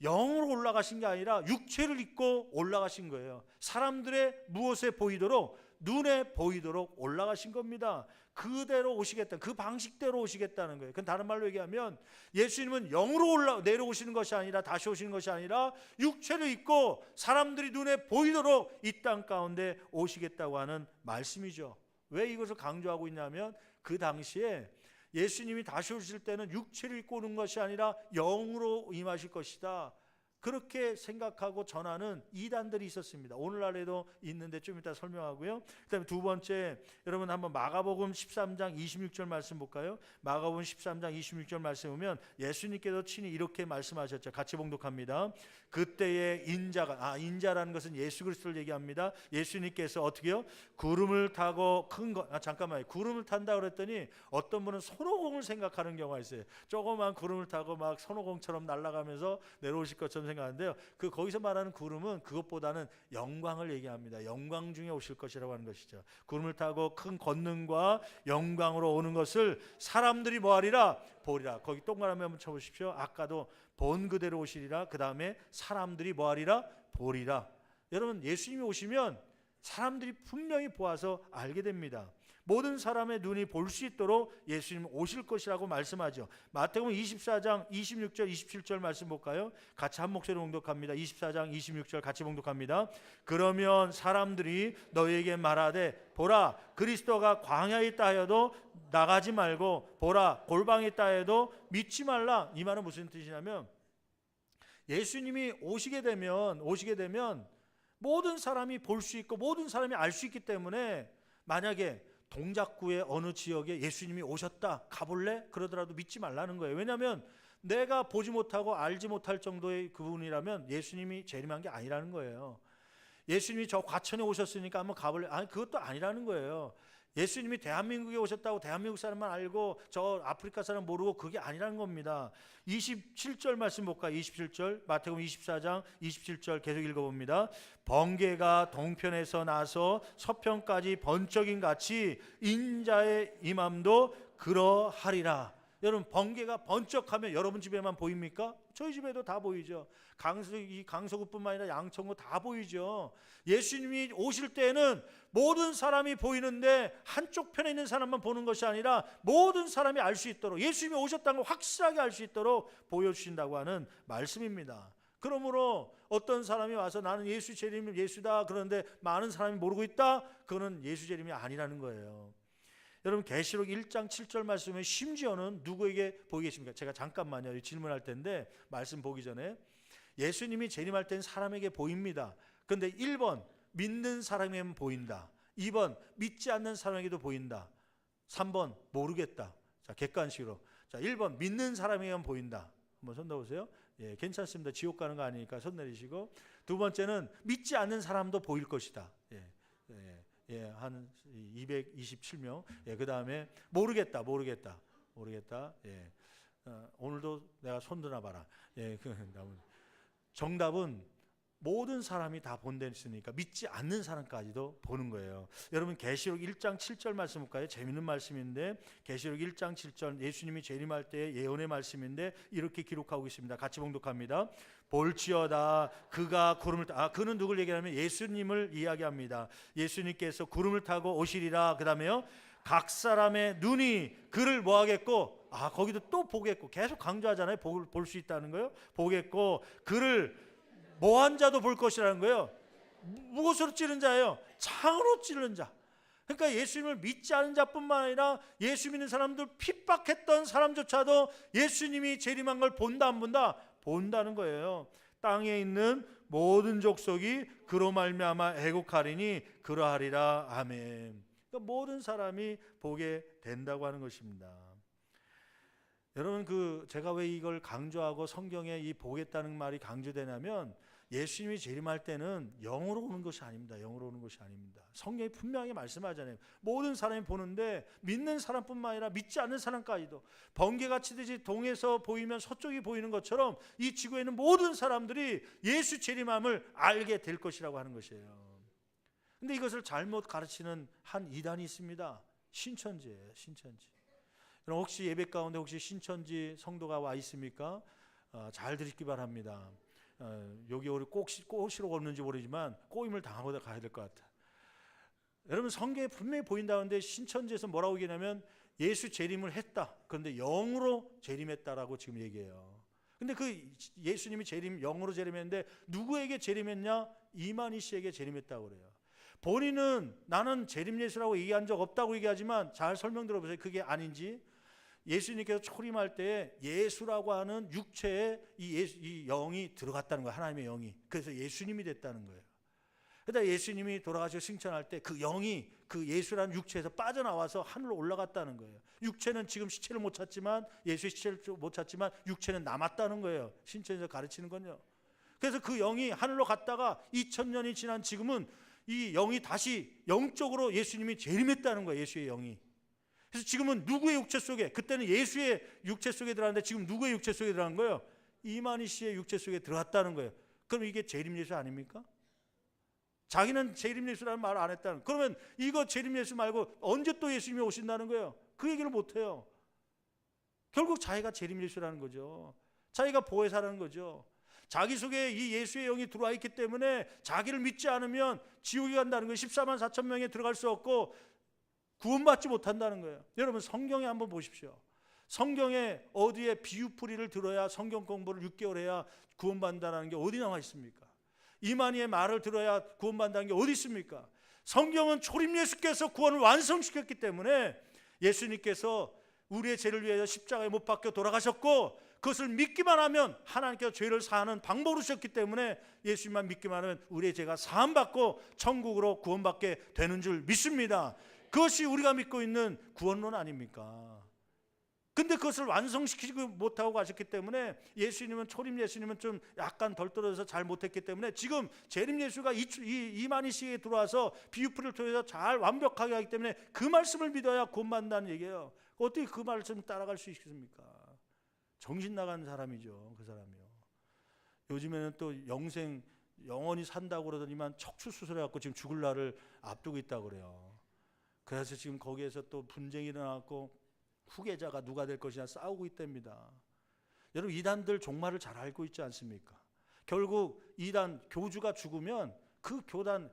영으로 올라가신 게 아니라 육체를 입고 올라가신 거예요. 사람들의 무엇에 보이도록, 눈에 보이도록 올라가신 겁니다. 그대로 오시겠다, 그 방식대로 오시겠다는 거예요. 그건 다른 말로 얘기하면 예수님은 영으로 내려오시는 것이 아니라, 다시 오시는 것이 아니라 육체를 입고 사람들이 눈에 보이도록 이 땅 가운데 오시겠다고 하는 말씀이죠. 왜 이것을 강조하고 있냐면 그 당시에 예수님이 다시 오실 때는 육체를 입고 오는 것이 아니라 영으로 임하실 것이다, 그렇게 생각하고 전하는 이단들이 있었습니다. 오늘날에도 있는데 좀 이따 설명하고요. 그다음에 두 번째, 여러분 한번 마가복음 13장 26절 말씀 볼까요? 마가복음 13장 26절 말씀 보면 예수님께서 친히 이렇게 말씀하셨죠. 같이 봉독합니다. 그때의 인자가, 인자라는 것은 예수 그리스도를 얘기합니다. 예수님께서 어떻게요? 구름을 타고 잠깐만요. 구름을 탄다 그랬더니 어떤 분은 손오공을 생각하는 경우가 있어요. 조그만 구름을 타고 막 손오공처럼 날아가면서 내려오실 것처럼 생각하는데요. 거기서 말하는 구름은 그것보다는 영광을 얘기합니다. 영광 중에 오실 것이라고 하는 것이죠. 구름을 타고 큰 권능과 영광으로 오는 것을 사람들이 뭐하리라? 보리라. 거기 동그라미 한번 쳐보십시오. 아까도 본 그대로 오시리라. 그 다음에 사람들이 뭐하리라? 보리라. 여러분, 예수님이 오시면 사람들이 분명히 보아서 알게 됩니다. 모든 사람의 눈이 볼 수 있도록 예수님 오실 것이라고 말씀하죠. 마태복음 24장 26절 27절 말씀 볼까요? 같이 한 목소리로 봉독합니다. 24장 26절 같이 봉독합니다. 그러면 사람들이 너희에게 말하되 보라, 그리스도가 광야에 있다 하여도 나가지 말고 보라, 골방에 있다 해도 믿지 말라. 이 말은 무슨 뜻이냐면 예수님이 오시게 되면 모든 사람이 볼 수 있고 모든 사람이 알 수 있기 때문에 만약에 동작구의 어느 지역에 예수님이 오셨다, 가볼래? 그러더라도 믿지 말라는 거예요. 왜냐하면 내가 보지 못하고 알지 못할 정도의 그분이라면 예수님이 재림한 게 아니라는 거예요. 예수님이 저 과천에 오셨으니까 한번 가볼래? 아니, 그것도 아니라는 거예요. 예수님이 대한민국에 오셨다고 대한민국 사람만 알고 저 아프리카 사람 모르고 그게 아니라는 겁니다. 27절 말씀 볼까요? 27절 마태복음 24장 27절 계속 읽어봅니다. 번개가 동편에서 나서 서편까지 번쩍임 같이 인자의 임함도 그러하리라. 여러분, 번개가 번쩍하면 여러분 집에만 보입니까? 저희 집에도 다 보이죠. 강서구뿐만 아니라 양천구 다 보이죠. 예수님이 오실 때는 모든 사람이 보이는데 한쪽 편에 있는 사람만 보는 것이 아니라 모든 사람이 알 수 있도록, 예수님이 오셨다는 걸 확실하게 알 수 있도록 보여주신다고 하는 말씀입니다. 그러므로 어떤 사람이 와서 나는 예수 재림이 예수다 그런데 많은 사람이 모르고 있다, 그거는 예수 재림이 아니라는 거예요. 여러분, 계시록 1장 7절 말씀에 심지어는 누구에게 보이겠습니까? 제가 잠깐만요, 질문할 텐데 말씀 보기 전에 예수님이 재림할 때는 사람에게 보입니다. 그런데 1번 믿는 사람에게만 보인다, 2번 믿지 않는 사람에게도 보인다, 3번 모르겠다. 자, 객관식으로. 자, 1번 믿는 사람에게만 보인다. 한번 손 들어보세요. 예, 괜찮습니다. 지옥 가는 거 아니니까 손 내리시고. 두 번째는 믿지 않는 사람도 보일 것이다. 한 227명. 예, 그 다음에 모르겠다. 예, 오늘도 내가 손 드나 봐라. 예, 정답은 모든 사람이 다 본다했으니까 믿지 않는 사람까지도 보는 거예요. 여러분, 계시록 1장 7절 말씀 볼까요? 재밌는 말씀인데 계시록 1장 7절 예수님이 재림할 때의 예언의 말씀인데 이렇게 기록하고 있습니다. 같이 봉독합니다. 볼지어다 그가 구름을 그는 누굴 얘기하면 예수님을 이야기합니다. 예수님께서 구름을 타고 오시리라. 그 다음에요, 각 사람의 눈이 그를 뭐하겠고, 거기도 또 보겠고, 계속 강조하잖아요. 볼 수 있다는 거요. 보겠고, 그를 뭐한 자도 볼 것이라는 거예요. 무엇으로 찌른 자예요? 창으로 찌른 자. 그러니까 예수님을 믿지 않은 자뿐만 아니라 예수 믿는 사람들, 핍박했던 사람조차도 예수님이 재림한 걸 본다 안 본다? 본다는 거예요. 땅에 있는 모든 족속이 그로 말미암아 애곡하리니 그러하리라. 아멘. 그러니까 모든 사람이 보게 된다고 하는 것입니다. 여러분, 제가 왜 이걸 강조하고 성경에 이 보겠다는 말이 강조되냐면, 예수님이 재림할 때는 영으로 오는 것이 아닙니다. 영으로 오는 것이 아닙니다. 성경이 분명히 말씀하잖아요. 모든 사람이 보는데 믿는 사람뿐만 아니라 믿지 않는 사람까지도 번개가 치듯이 동에서 보이면 서쪽이 보이는 것처럼 이 지구에 있는 모든 사람들이 예수 재림함을 알게 될 것이라고 하는 것이에요. 근데 이것을 잘못 가르치는 한 이단이 있습니다. 신천지예요. 신천지. 여러분, 혹시 예배 가운데 혹시 신천지 성도가 와 있습니까? 잘 들으시기 바랍니다. 여기 우리 꼬시러 오는지 모르지만 꼬임을 당하고 가야 될 것 같아요. 여러분, 성경에 분명히 보인다는데 신천지에서 뭐라고 얘기하냐면 예수 재림을 했다. 그런데 영으로 재림했다라고 지금 얘기해요. 근데 예수님이 영으로 재림했는데 누구에게 재림했냐? 이만희 씨에게 재림했다고 그래요. 본인은 나는 재림 예수라고 얘기한 적 없다고 얘기하지만 잘 설명 들어보세요. 그게 아닌지. 예수님께서 초림할 때 예수라고 하는 육체에 이 영이 들어갔다는 거예요. 하나님의 영이. 그래서 예수님이 됐다는 거예요. 그러다 예수님이 돌아가셔 승천할 때 그 영이 그 예수라는 육체에서 빠져나와서 하늘로 올라갔다는 거예요. 육체는 지금 시체를 못 찾지만, 예수의 시체를 못 찾지만 육체는 남았다는 거예요. 신천에서 가르치는 건요. 그래서 그 영이 하늘로 갔다가 2000년이 지난 지금은 이 영이 다시 영적으로 예수님이 재림했다는 거예요. 예수의 영이. 그래서 지금은 누구의 육체 속에, 그때는 예수의 육체 속에 들어갔는데 지금 누구의 육체 속에 들어간 거예요? 이만희 씨의 육체 속에 들어갔다는 거예요. 그럼 이게 재림 예수 아닙니까? 자기는 재림 예수라는 말을 안 했다는. 그러면 이거 재림 예수 말고 언제 또 예수님이 오신다는 거예요? 그 얘기를 못 해요. 결국 자기가 재림 예수라는 거죠. 자기가 보혜사라는 거죠. 자기 속에 이 예수의 영이 들어와 있기 때문에 자기를 믿지 않으면 지옥에 간다는 거예요. 14만 4천 명에 들어갈 수 없고 구원받지 못한다는 거예요. 여러분, 성경에 한번 보십시오. 성경에 어디에 비유풀이를 들어야 성경 공부를 6개월 해야 구원받는다는 게 어디 나와 있습니까? 이만희의 말을 들어야 구원받는다는 게 어디 있습니까? 성경은 초림 예수께서 구원을 완성시켰기 때문에 예수님께서 우리의 죄를 위해서 십자가에 못 박혀 돌아가셨고, 그것을 믿기만 하면 하나님께서 죄를 사하는 방법으로 주셨기 때문에 예수님만 믿기만 하면 우리의 죄가 사함받고 천국으로 구원받게 되는 줄 믿습니다. 그것이 우리가 믿고 있는 구원론 아닙니까? 근데 그것을 완성시키지 못하고 가셨기 때문에 예수님은, 초림 예수님은 좀 약간 덜 떨어져서 잘 못했기 때문에 지금 재림 예수가 이만희 씨에 들어와서 비유풀이를 통해서 잘 완벽하게 하기 때문에 그 말씀을 믿어야 구원받는다는 얘기예요. 어떻게 그 말씀을 따라갈 수 있겠습니까? 정신 나간 사람이죠, 그 사람이요. 요즘에는 또 영원히 산다고 그러더니만 척추 수술해갖고 지금 죽을 날을 앞두고 있다고 그래요. 그래서 지금 거기에서 또 분쟁이 일어나고 후계자가 누가 될 것이냐 싸우고 있답니다. 여러분, 이단들 종말을 잘 알고 있지 않습니까? 결국 이단 교주가 죽으면 그 교단,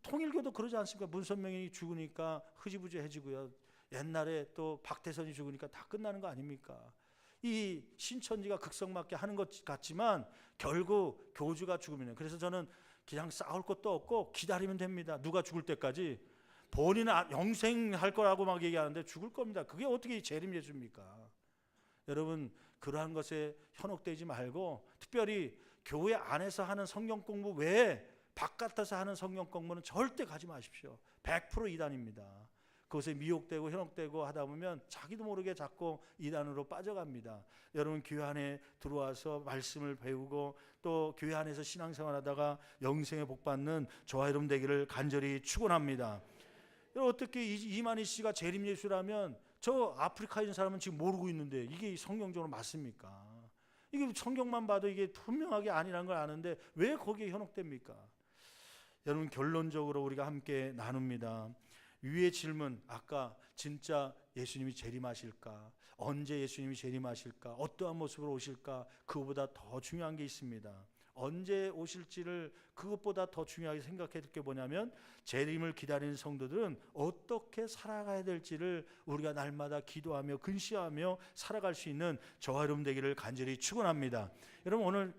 통일교도 그러지 않습니까? 문선명이 죽으니까 흐지부지해지고요. 옛날에 또 박태선이 죽으니까 다 끝나는 거 아닙니까? 이 신천지가 극성맞게 하는 것 같지만 결국 교주가 죽으면, 그래서 저는 그냥 싸울 것도 없고 기다리면 됩니다. 누가 죽을 때까지. 본인은 영생할 거라고 막 얘기하는데 죽을 겁니다. 그게 어떻게 재림 예수입니까? 여러분, 그러한 것에 현혹되지 말고 특별히 교회 안에서 하는 성경 공부 외에 바깥에서 하는 성경 공부는 절대 가지 마십시오. 100% 이단입니다. 그것에 미혹되고 현혹되고 하다 보면 자기도 모르게 자꾸 이단으로 빠져갑니다. 여러분, 교회 안에 들어와서 말씀을 배우고 또 교회 안에서 신앙생활하다가 영생에 복받는 저와 여러분 되기를 간절히 축원합니다. 어떻게 이만희 씨가 재림 예수라면 저 아프리카에 있는 사람은 지금 모르고 있는데 이게 성경적으로 맞습니까? 이게 성경만 봐도 이게 분명하게 아니라는 걸 아는데 왜 거기에 현혹됩니까? 여러분, 결론적으로 우리가 함께 나눕니다. 위의 질문, 아까 진짜 예수님이 재림하실까? 언제 예수님이 재림하실까? 어떠한 모습으로 오실까? 그거보다 더 중요한 게 있습니다. 언제 오실지를 그것보다 더 중요하게 생각해야 될 게 뭐냐면 재림을 기다리는 성도들은 어떻게 살아가야 될지를 우리가 날마다 기도하며 근시하며 살아갈 수 있는 저와 여러분 되기를 간절히 축원합니다. 여러분, 오늘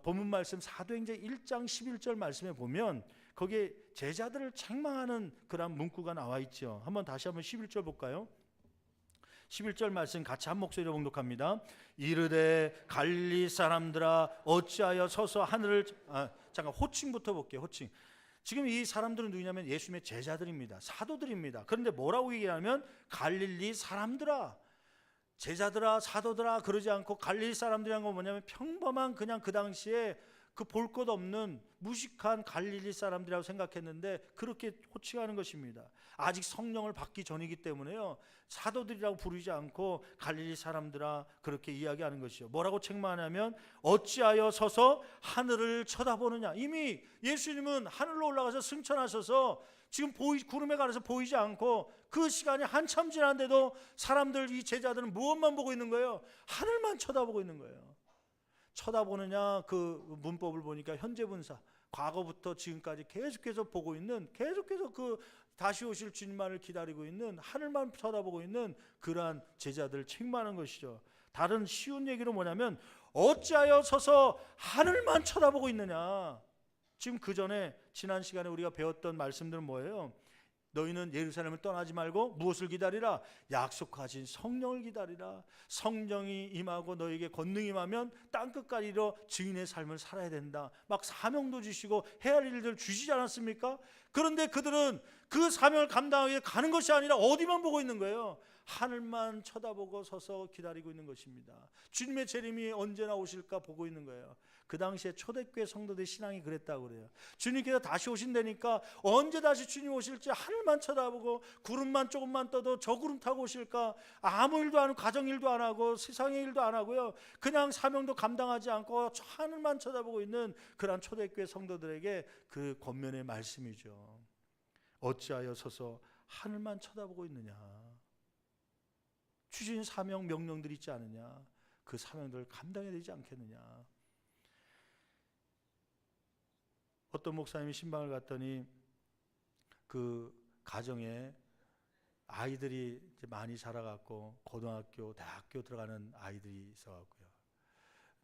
본문 말씀 사도행전 1장 11절 말씀에 보면 거기에 제자들을 책망하는 그런 문구가 나와 있죠. 다시 한번 11절 볼까요? 11절 말씀 같이 한 목소리로 봉독합니다. 이르되 갈릴리 사람들아 어찌하여 서서 하늘을, 잠깐 호칭부터 볼게요. 호칭. 지금 이 사람들은 누구냐면 예수님의 제자들입니다. 사도들입니다. 그런데 뭐라고 얘기하면 갈릴리 사람들아, 제자들아, 사도들아 그러지 않고 갈릴리 사람들이란 건 뭐냐면 평범한 그냥 그 당시에 그 볼 것 없는 무식한 갈릴리 사람들이라고 생각했는데 그렇게 호칭하는 것입니다. 아직 성령을 받기 전이기 때문에요, 사도들이라고 부르지 않고 갈릴리 사람들아 그렇게 이야기하는 것이죠. 뭐라고 책망하냐면 어찌하여 서서 하늘을 쳐다보느냐. 이미 예수님은 하늘로 올라가서 승천하셔서 지금 구름에 가려서 보이지 않고 그 시간이 한참 지났는데도 사람들, 이 제자들은 무엇만 보고 있는 거예요? 하늘만 쳐다보고 있는 거예요. 쳐다보느냐, 그 문법을 보니까 현재분사, 과거부터 지금까지 계속해서 보고 있는, 계속해서 그 다시 오실 주님만을 기다리고 있는, 하늘만 쳐다보고 있는 그러한 제자들을 책망하는 것이죠. 다른 쉬운 얘기로 뭐냐면 어찌하여 서서 하늘만 쳐다보고 있느냐. 지금 그 전에 지난 시간에 우리가 배웠던 말씀들은 뭐예요? 너희는 예루살렘을 떠나지 말고 무엇을 기다리라? 약속하신 성령을 기다리라. 성령이 임하고 너에게 권능이 임하면 땅끝까지 이르러 증인의 삶을 살아야 된다. 막 사명도 주시고 해야 할 일들 주시지 않았습니까? 그런데 그들은 그 사명을 감당하기 가는 것이 아니라 어디만 보고 있는 거예요? 하늘만 쳐다보고 서서 기다리고 있는 것입니다. 주님의 재림이 언제나 오실까 보고 있는 거예요. 그 당시에 초대교회 성도들의 신앙이 그랬다고 그래요. 주님께서 다시 오신다니까 언제 다시 주님 오실지 하늘만 쳐다보고 구름만 조금만 떠도 저 구름 타고 오실까, 아무 일도 안 하고 가정 일도 안 하고 세상의 일도 안 하고요, 그냥 사명도 감당하지 않고 하늘만 쳐다보고 있는 그런 초대교회 성도들에게 그 권면의 말씀이죠. 어찌하여 서서 하늘만 쳐다보고 있느냐. 주신 사명 명령들이 있지 않느냐. 그 사명들을 감당해야 되지 않겠느냐. 어떤 목사님이 신방을 갔더니 그 가정에 아이들이 이제 많이 자라갖고 고등학교, 대학교 들어가는 아이들이 있어갖고요.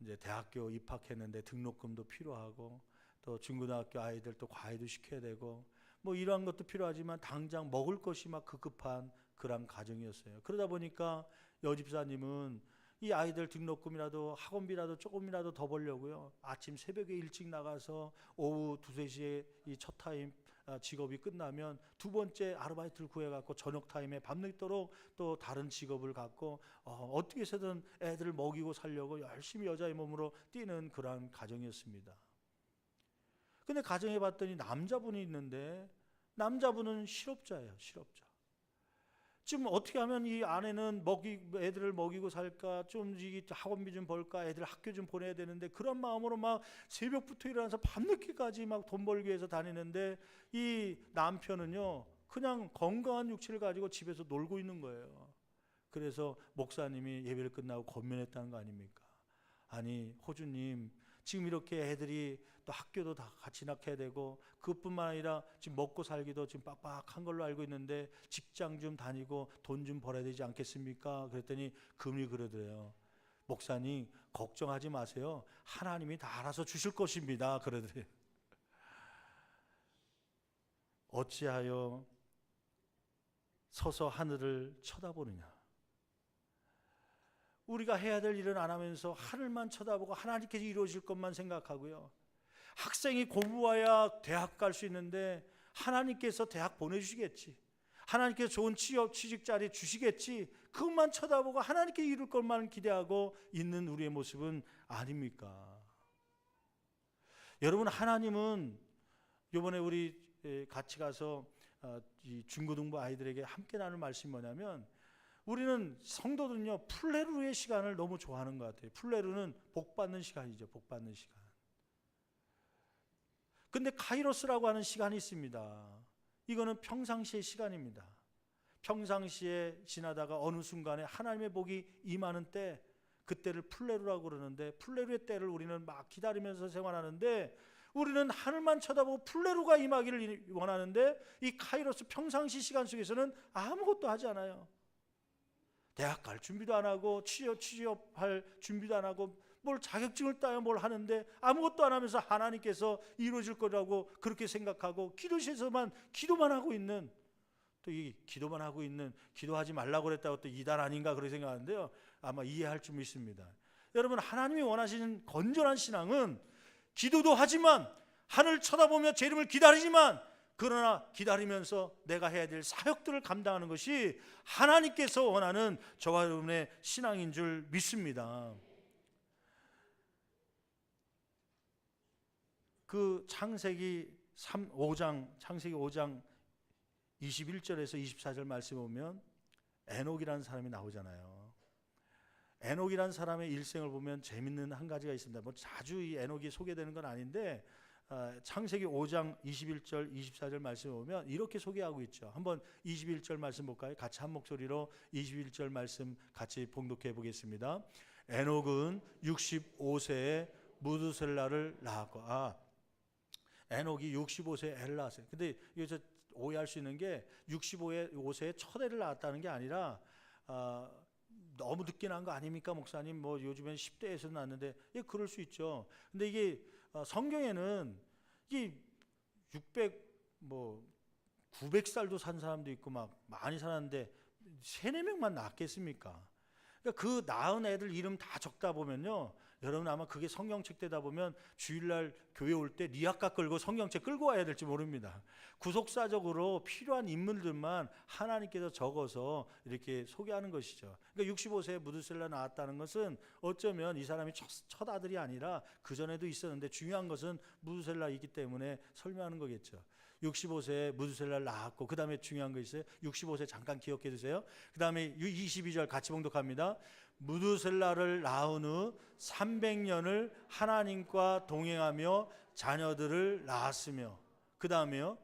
이제 대학교 입학했는데 등록금도 필요하고 또 중고등학교 아이들 또 과외도 시켜야 되고 뭐 이러한 것도 필요하지만 당장 먹을 것이 막 급급한 그런 가정이었어요. 그러다 보니까 여집사님은 이 아이들 등록금이라도 학원비라도 조금이라도 더 벌려고요, 아침 새벽에 일찍 나가서 오후 2-3시에 이 첫 타임 직업이 끝나면 두 번째 아르바이트를 구해갖고 저녁 타임에 밤늦도록 또 다른 직업을 갖고 어떻게 해서든 애들을 먹이고 살려고 열심히 여자의 몸으로 뛰는 그러한 가정이었습니다. 근데 가정에 봤더니 남자분이 있는데 남자분은 실업자예요. 실업자. 지금 어떻게 하면 이 아내는 애들을 먹이고 살까, 좀 학원비 좀 벌까, 애들 학교 좀 보내야 되는데 그런 마음으로 막 새벽부터 일어나서 밤늦게까지 막 돈 벌기 위해서 다니는데 이 남편은요 그냥 건강한 육체를 가지고 집에서 놀고 있는 거예요. 그래서 목사님이 예배를 끝나고 권면했다는 거 아닙니까? 아니 호주님, 지금 이렇게 애들이 또 학교도 다 같이 낳게 되고 그뿐만 아니라 지금 먹고 살기도 지금 빡빡한 걸로 알고 있는데 직장 좀 다니고 돈 좀 벌어야 되지 않겠습니까? 그랬더니 그분이 그러더래요. 목사님 걱정하지 마세요. 하나님이 다 알아서 주실 것입니다. 그러더래요. 어찌하여 서서 하늘을 쳐다보느냐. 우리가 해야 될 일은 안 하면서 하늘만 쳐다보고 하나님께서 이루어질 것만 생각하고요. 학생이 공부해야 대학 갈 수 있는데 하나님께서 대학 보내주시겠지, 하나님께서 좋은 취직 자리 주시겠지, 그것만 쳐다보고 하나님께 이룰 것만 기대하고 있는 우리의 모습은 아닙니까? 여러분, 하나님은 이번에 우리 같이 가서 이 중고등부 아이들에게 함께 나눌 말씀이 뭐냐면, 우리는 성도들은요 플레루의 시간을 너무 좋아하는 것 같아요. 플레루는 복받는 시간이죠. 복받는 시간. 근데 카이로스라고 하는 시간이 있습니다. 이거는 평상시의 시간입니다. 평상시에 지나다가 어느 순간에 하나님의 복이 임하는 때, 그때를 플레루라고 그러는데, 플레루의 때를 우리는 막 기다리면서 생활하는데, 우리는 하늘만 쳐다보고 플레루가 임하기를 원하는데 이 카이로스 평상시 시간 속에서는 아무것도 하지 않아요. 대학 갈 준비도 안 하고 취업할 준비도 안 하고 뭘 자격증을 따야 뭘 하는데 아무것도 안 하면서 하나님께서 이루어질 거라고 그렇게 생각하고 기도실에서만 기도만 하고 있는, 또 이 기도만 하고 있는, 기도하지 말라고 그랬다고 또 이단 아닌가 그렇게 생각하는데요, 아마 이해할 줄 믿습니다. 여러분, 하나님이 원하시는 건전한 신앙은 기도도 하지만 하늘 쳐다보며 제 이름을 기다리지만 그러나 기다리면서 내가 해야 될 사역들을 감당하는 것이 하나님께서 원하는 저와 여러분의 신앙인 줄 믿습니다. 그 창세기 5장 21절에서 24절 말씀에 보면 에녹이라는 사람이 나오잖아요. 에녹이라는 사람의 일생을 보면 재밌는 한 가지가 있습니다. 뭐 자주 이 에녹이 소개되는 건 아닌데 창세기 5장 21절 24절 말씀에 보면 이렇게 소개하고 있죠. 한번 21절 말씀 볼까요? 같이 한 목소리로 21절 말씀 같이 봉독해 보겠습니다. 에녹은 65세에 무드셀라를 낳았고, 에녹이 65세에 애를 낳았어요. 근데 여기서 오해할 수 있는 게 65세에 첫 애를 낳았다는 게 아니라 너무 늦게 낳은 거 아닙니까 목사님? 뭐 요즘엔 10대에서 낳았는데, 예, 그럴 수 있죠. 근데 이게 성경에는 이게 900살도 산 사람도 있고 막 많이 살았는데 3-4명만 낳았겠습니까? 그러니까 그 낳은 애들 이름 다 적다 보면요, 여러분 아마 그게 성경책 되다 보면 주일날 교회 올 때 리아카 끌고 성경책 끌고 와야 될지 모릅니다. 구속사적으로 필요한 인물들만 하나님께서 적어서 이렇게 소개하는 것이죠. 그러니까 65세에 무드셀라 낳았다는 것은 어쩌면 이 사람이 첫 아들이 아니라 그 전에도 있었는데 중요한 것은 무드셀라이기 때문에 설명하는 거겠죠. 65세에 무드셀라를 낳았고, 그 다음에 중요한 거 있어요. 65세 잠깐 기억해 두세요. 그 다음에 22절 같이 봉독합니다. 무드셀라를 낳은 후 300년을 하나님과 동행하며 자녀들을 낳았으며, 그 다음에요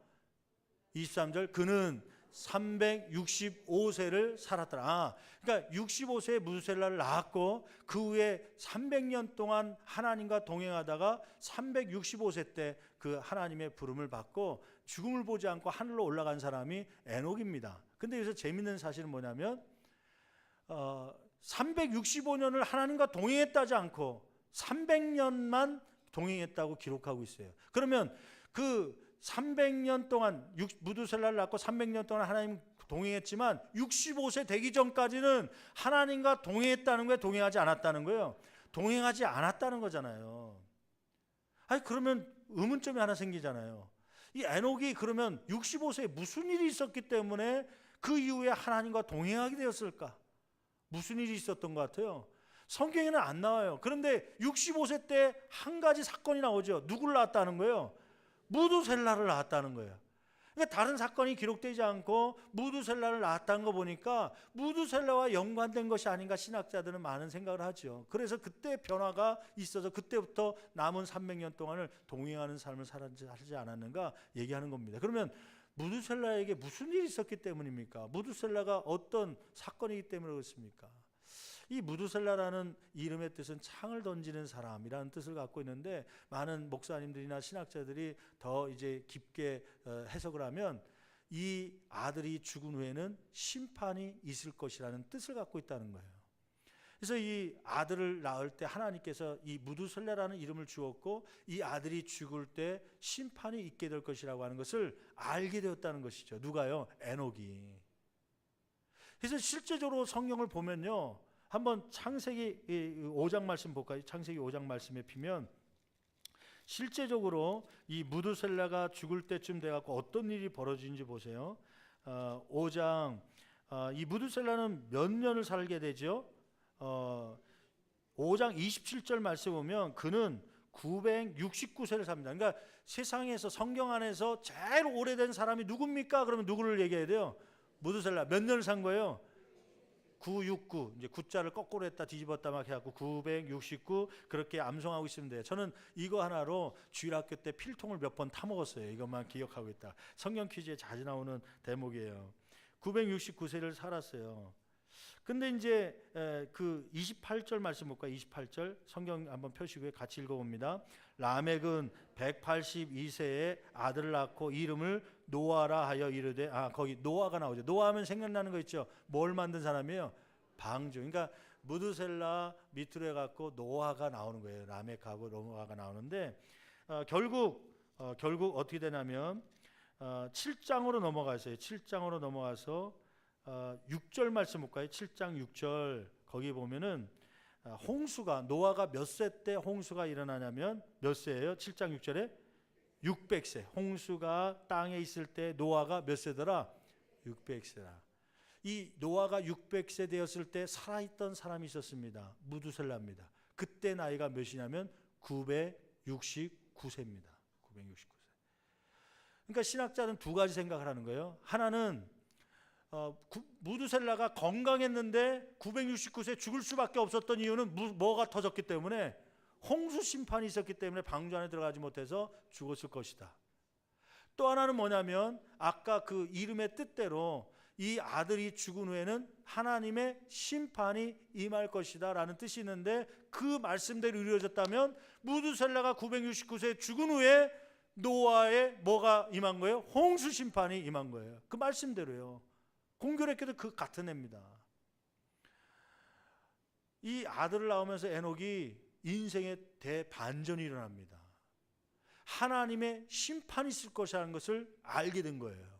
23절 그는 365세를 살았더라. 그러니까 65세에 무드셀라를 낳았고 그 후에 300년 동안 하나님과 동행하다가 365세 때 그 하나님의 부름을 받고 죽음을 보지 않고 하늘로 올라간 사람이 에녹입니다. 근데 여기서 재밌는 사실은 뭐냐면 365년을 하나님과 동행했다지 않고 300년만 동행했다고 기록하고 있어요. 그러면 그 300년 동안 무드셀라를 낳고 300년 동안 하나님 동행했지만 65세 되기 전까지는 하나님과 동행했다는 거예요? 동행하지 않았다는 거예요? 동행하지 않았다는 거잖아요. 아니 그러면 의문점이 하나 생기잖아요. 이 에녹이 그러면 65세에 무슨 일이 있었기 때문에 그 이후에 하나님과 동행하게 되었을까? 무슨 일이 있었던 것 같아요? 성경에는 안 나와요. 그런데 65세 때 한 가지 사건이 나오죠. 누구를 낳았다는 거예요? 무드셀라를 낳았다는 거예요. 그러니까 다른 사건이 기록되지 않고 무드셀라를 낳았다는 거 보니까 무드셀라와 연관된 것이 아닌가 신학자들은 많은 생각을 하죠. 그래서 그때 변화가 있어서 그때부터 남은 300년 동안을 동행하는 삶을 살지 않았는가 얘기하는 겁니다. 그러면 무드셀라에게 무슨 일이 있었기 때문입니까? 무드셀라가 어떤 사건이기 때문에 그렇습니까? 이 무드셀라라는 이름의 뜻은 창을 던지는 사람이라는 뜻을 갖고 있는데, 많은 목사님들이나 신학자들이 더 이제 깊게 해석을 하면 이 아들이 죽은 후에는 심판이 있을 것이라는 뜻을 갖고 있다는 거예요. 그래서 이 아들을 낳을 때 하나님께서 이 무드셀라라는 이름을 주었고 이 아들이 죽을 때 심판이 있게 될 것이라고 하는 것을 알게 되었다는 것이죠. 누가요? 에녹이. 그래서 실제적으로 성경을 보면요, 한번 창세기 5장 말씀 볼까요? 창세기 5장 말씀에 피면 실제적으로 이 무드셀라가 죽을 때쯤 돼갖고 어떤 일이 벌어지는지 보세요. 5장 이 무드셀라는 몇 년을 살게 되죠? 5장 27절 말씀 보면 그는 969세를 삽니다. 그러니까 세상에서 성경 안에서 제일 오래된 사람이 누굽니까? 그러면 누구를 얘기해야 돼요? 무드셀라. 몇 년을 산 거예요? 969. 이제 9자를 거꾸로 했다 뒤집었다 막 해갖고 969 그렇게 암송하고 있으면 돼요. 저는 이거 하나로 주일학교 때 필통을 몇 번 타먹었어요. 이것만 기억하고 있다. 성경 퀴즈에 자주 나오는 대목이에요. 969세를 살았어요. 근데 이제 그 28절 말씀 볼까요? 28절 성경 한번 펴시고요. 같이 읽어봅니다. 라멕은 182세에 아들을 낳고 이름을 노아라 하여 이르되, 거기 노아가 나오죠. 노아하면 생각나는 거 있죠. 뭘 만든 사람이에요? 방주. 그러니까 무드셀라 밑으로 해갖고 노아가 나오는 거예요. 라멕하고 노아가 나오는데 결국 어떻게 되냐면 7장으로 넘어가서요. 7장으로 넘어가서 6절 말씀 볼까요? 7장 6절 거기 보면은 홍수가, 노아가 몇 세 때 홍수가 일어나냐면 몇 세예요? 7장 6절에 600세. 홍수가 땅에 있을 때 노아가 몇 세더라? 600세라. 이 노아가 600세 되었을 때 살아있던 사람이 있었습니다. 무두셀라입니다. 그때 나이가 몇이냐면 969세입니다. 969세. 그러니까 신학자는 두 가지 생각을 하는 거예요. 하나는 무두셀라가 건강했는데 969세 죽을 수밖에 없었던 이유는 뭐가 터졌기 때문에, 홍수 심판이 있었기 때문에 방주 안에 들어가지 못해서 죽었을 것이다. 또 하나는 뭐냐면 아까 그 이름의 뜻대로 이 아들이 죽은 후에는 하나님의 심판이 임할 것이다 라는 뜻이 있는데, 그 말씀대로 이루어졌다면 무두셀라가 969세에 죽은 후에 노아에 뭐가 임한 거예요? 홍수 심판이 임한 거예요. 그 말씀대로요. 공교롭게도 그 같은 애입니다. 이 아들을 낳으면서 에녹이 인생의 대반전이 일어납니다. 하나님의 심판이 있을 것이라는 것을 알게 된 거예요.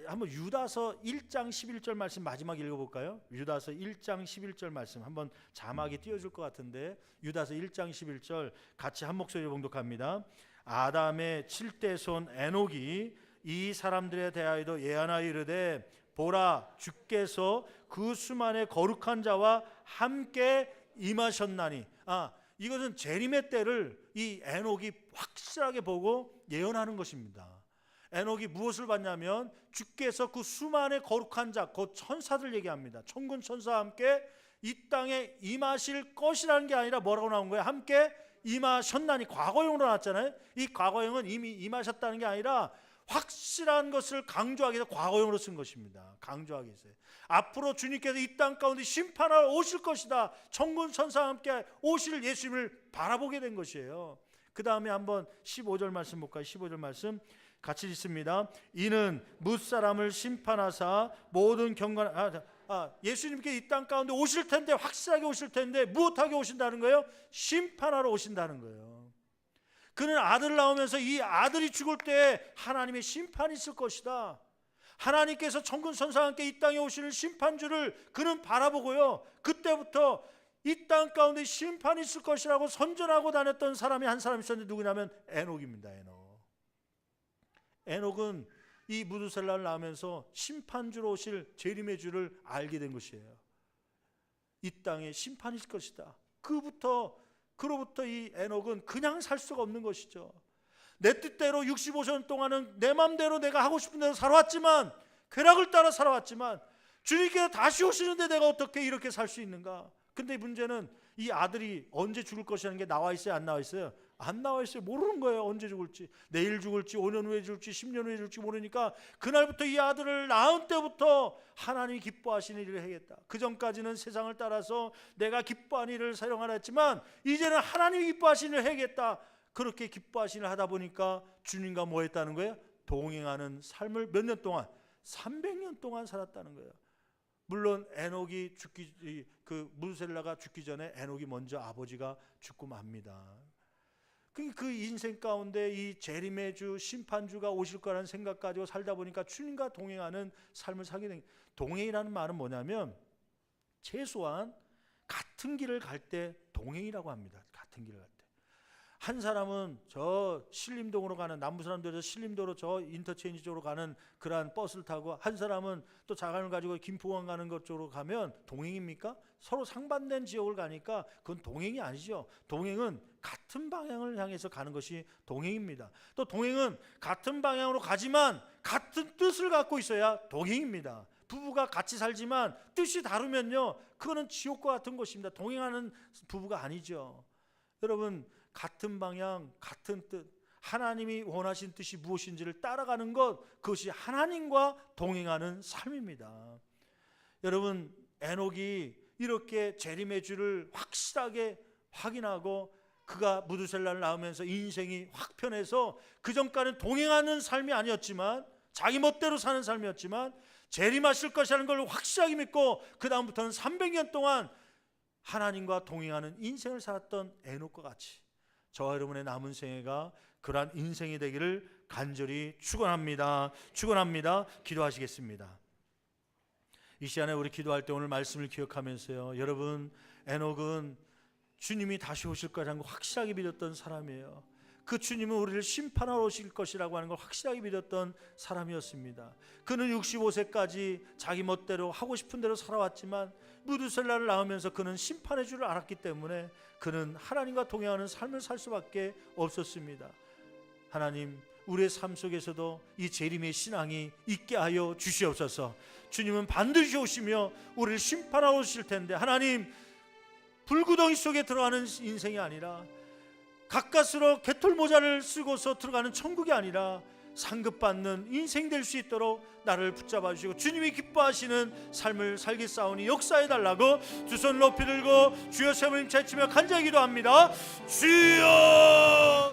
한번 유다서 1장 11절 말씀 마지막 읽어볼까요? 유다서 1장 11절 말씀 한번 자막이 띄워줄 것 같은데, 유다서 1장 11절 같이 한 목소리로 봉독합니다. 아담의 7대 손 에녹이 이 사람들에 대하여도 예언하여 이르되, 보라, 주께서 그 수만의 거룩한 자와 함께 임하셨나니. 이것은 재림의 때를 이 에녹이 확실하게 보고 예언하는 것입니다. 에녹이 무엇을 봤냐면 주께서 그 수만의 거룩한 자, 곧 천사들 얘기합니다. 천군 천사와 함께 이 땅에 임하실 것이라는 게 아니라 뭐라고 나온 거예요? 함께 임하셨나니. 과거형으로 나왔잖아요. 이 과거형은 이미 임하셨다는 게 아니라 확실한 것을 강조하기 위해서 과거형으로 쓴 것입니다. 강조하기 위해서. 앞으로 주님께서 이 땅 가운데 심판하러 오실 것이다. 천군 천사와 함께 오실 예수님을 바라보게 된 것이에요. 그 다음에 한번 15절 말씀 볼까요? 15절 말씀 같이 읽습니다. 이는 뭇사람을 심판하사 모든 경건, 예수님께 이 땅 가운데 오실 텐데, 확실하게 오실 텐데 무엇하게 오신다는 거예요? 심판하러 오신다는 거예요. 그는 아들을 낳으면서 이 아들이 죽을 때 하나님의 심판이 있을 것이다. 하나님께서 천군 천사와 함께 이 땅에 오시는 심판주를 그는 바라보고요, 그때부터 이 땅 가운데 심판이 있을 것이라고 선전하고 다녔던 사람이 한 사람 있었는데, 누구냐면 에녹입니다. 에녹은 이 무두셀라를 낳으면서 심판주로 오실 재림의 주를 알게 된 것이에요. 이 땅에 심판이 있을 것이다. 그로부터 이 에녹은 그냥 살 수가 없는 것이죠. 내 뜻대로 65년 동안은 내 마음대로 내가 하고 싶은 대로 살아왔지만, 쾌락을 따라 살아왔지만, 주님께서 다시 오시는데 내가 어떻게 이렇게 살 수 있는가? 근데 문제는 이 아들이 언제 죽을 것이라는 게 나와 있어요? 안 나와 있어요? 안 나와 있어요. 모르는 거예요. 언제 죽을지. 내일 죽을지, 5년 후에 죽을지, 10년 후에 죽을지 모르니까 그날부터 이 아들을 낳은 때부터 하나님이 기뻐하시는 일을 해야겠다. 그 전까지는 세상을 따라서 내가 기뻐하는 일을 사용하라 했지만, 이제는 하나님이 기뻐하시는 일을 해야겠다. 그렇게 기뻐하시는 일을 하다 보니까 주님과 뭐 했다는 거예요? 동행하는 삶을 몇 년 동안? 300년 동안 살았다는 거예요. 물론 에녹이 무두셀라가 죽기 전에 에녹이 먼저 아버지가 죽고 맙니다. 그 인생 가운데 이 재림의 주, 심판주가 오실 거라는 생각 가지고 살다 보니까 주님과 동행하는 삶을 살게 된. 동행이라는 말은 뭐냐면 최소한 같은 길을 갈 때 동행이라고 합니다. 같은 길을 갈 때. 한 사람은 저 신림동으로 가는, 남부 사람들에서 신림도로 저 인터체인지 쪽으로 가는 그러한 버스를 타고, 한 사람은 또 자간을 가지고 김포공항 가는 것 쪽으로 가면 동행입니까? 서로 상반된 지역을 가니까 그건 동행이 아니죠. 동행은 같은 방향을 향해서 가는 것이 동행입니다. 또 동행은 같은 방향으로 가지만 같은 뜻을 갖고 있어야 동행입니다. 부부가 같이 살지만 뜻이 다르면요, 그거는 지옥과 같은 것입니다. 동행하는 부부가 아니죠. 여러분, 같은 방향, 같은 뜻, 하나님이 원하신 뜻이 무엇인지를 따라가는 것, 그것이 하나님과 동행하는 삶입니다. 여러분, 에녹이 이렇게 재림의 주를 확실하게 확인하고 그가 무두셀라를 낳으면서 인생이 확 편해서, 그전까지는 동행하는 삶이 아니었지만, 자기 멋대로 사는 삶이었지만 재림하실 것이라는 걸 확실하게 믿고 그 다음부터는 300년 동안 하나님과 동행하는 인생을 살았던 에녹과 같이 저와 여러분의 남은 생애가 그러한 인생이 되기를 간절히 축원합니다. 기도하시겠습니다. 이 시간에 우리 기도할 때 오늘 말씀을 기억하면서요, 여러분, 에녹은 주님이 다시 오실 거라는 걸 확실하게 믿었던 사람이에요. 그 주님은 우리를 심판하러 오실 것이라고 하는 걸 확실하게 믿었던 사람이었습니다. 그는 65세까지 자기 멋대로 하고 싶은 대로 살아왔지만 무두셀라를 낳으면서 그는 심판의 줄을 알았기 때문에 그는 하나님과 동행하는 삶을 살 수밖에 없었습니다. 하나님, 우리의 삶 속에서도 이 재림의 신앙이 있게 하여 주시옵소서. 주님은 반드시 오시며 우리를 심판하러 오실 텐데, 하나님, 불구덩이 속에 들어가는 인생이 아니라 가까스로 개털모자를 쓰고서 들어가는 천국이 아니라 상급받는 인생 될 수 있도록 나를 붙잡아 주시고 주님이 기뻐하시는 삶을 살겠사오니 역사해 달라고 두 손 높이 들고 주여 세 번 힘차치며 간절히 기도합니다. 주여.